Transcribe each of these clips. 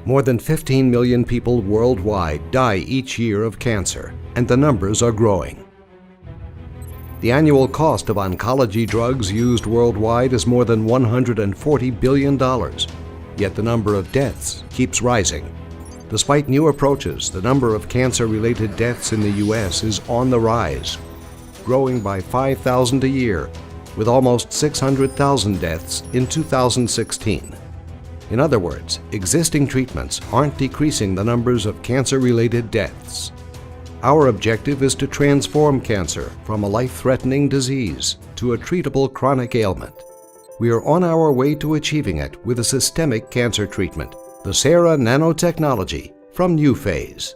More than 15 million people worldwide die each year of cancer, and the numbers are growing. The annual cost of oncology drugs used worldwide is more than $140 billion, yet the number of deaths keeps rising. Despite new approaches, the number of cancer-related deaths in the U.S. is on the rise, growing by 5,000 a year, with almost 600,000 deaths in 2016. In other words, existing treatments aren't decreasing the numbers of cancer-related deaths. Our objective is to transform cancer from a life-threatening disease to a treatable chronic ailment. We are on our way to achieving it with a systemic cancer treatment, the SARA nanotechnology from NewPhase.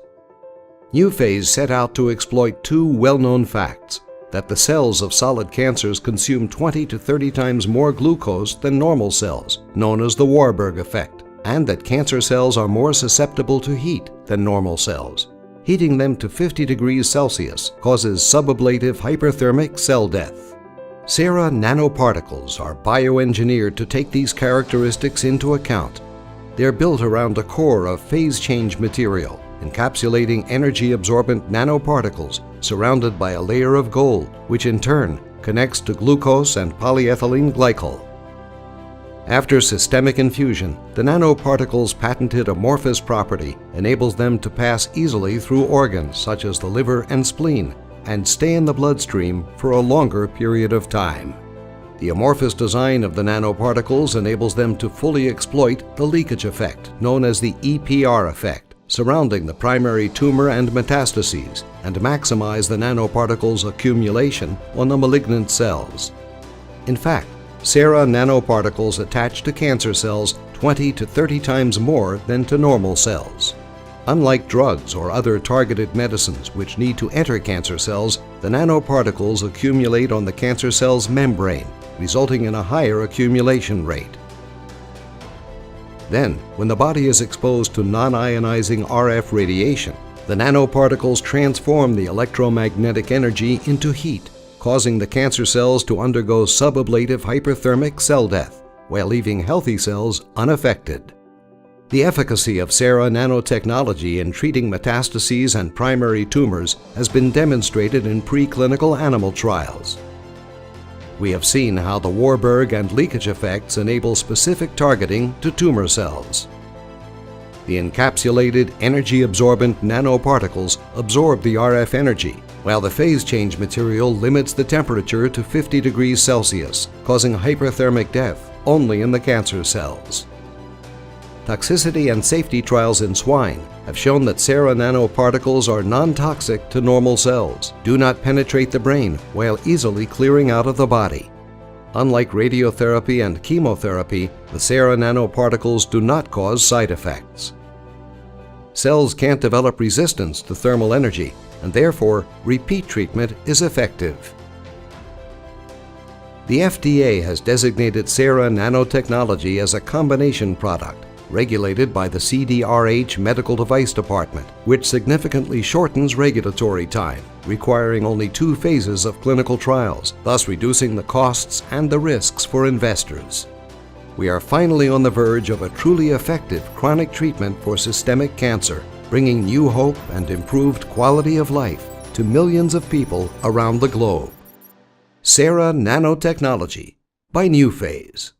NewPhase set out to exploit two well-known facts: that the cells of solid cancers consume 20 to 30 times more glucose than normal cells, known as the Warburg effect, and that cancer cells are more susceptible to heat than normal cells. Heating them to 50 degrees Celsius causes subablative hyperthermic cell death. SARA nanoparticles are bioengineered to take these characteristics into account. They're built around a core of phase change material, encapsulating energy-absorbent nanoparticles surrounded by a layer of gold, which in turn connects to glucose and polyethylene glycol. After systemic infusion, the nanoparticles' patented amorphous property enables them to pass easily through organs such as the liver and spleen and stay in the bloodstream for a longer period of time. The amorphous design of the nanoparticles enables them to fully exploit the leakage effect, known as the EPR effect, surrounding the primary tumor and metastases, and maximize the nanoparticles' accumulation on the malignant cells. In fact, SARA nanoparticles attach to cancer cells 20 to 30 times more than to normal cells. Unlike drugs or other targeted medicines which need to enter cancer cells, the nanoparticles accumulate on the cancer cell's membrane, resulting in a higher accumulation rate. Then, when the body is exposed to non-ionizing RF radiation, the nanoparticles transform the electromagnetic energy into heat, causing the cancer cells to undergo subablative hyperthermic cell death, while leaving healthy cells unaffected. The efficacy of SARA nanotechnology in treating metastases and primary tumors has been demonstrated in preclinical animal trials. We have seen how the Warburg and leakage effects enable specific targeting to tumor cells. The encapsulated energy-absorbent nanoparticles absorb the RF energy, while the phase change material limits the temperature to 50 degrees Celsius, causing hyperthermic death only in the cancer cells. Toxicity and safety trials in swine have shown that SARA nanoparticles are non-toxic to normal cells, do not penetrate the brain while easily clearing out of the body. Unlike radiotherapy and chemotherapy, the SARA nanoparticles do not cause side effects. Cells can't develop resistance to thermal energy, and therefore repeat treatment is effective. The FDA has designated SARA nanotechnology as a combination product, regulated by the CDRH Medical Device Department, which significantly shortens regulatory time, requiring only 2 phases of clinical trials, thus reducing the costs and the risks for investors. We are finally on the verge of a truly effective chronic treatment for systemic cancer, bringing new hope and improved quality of life to millions of people around the globe. SARA nanotechnology by NewPhase.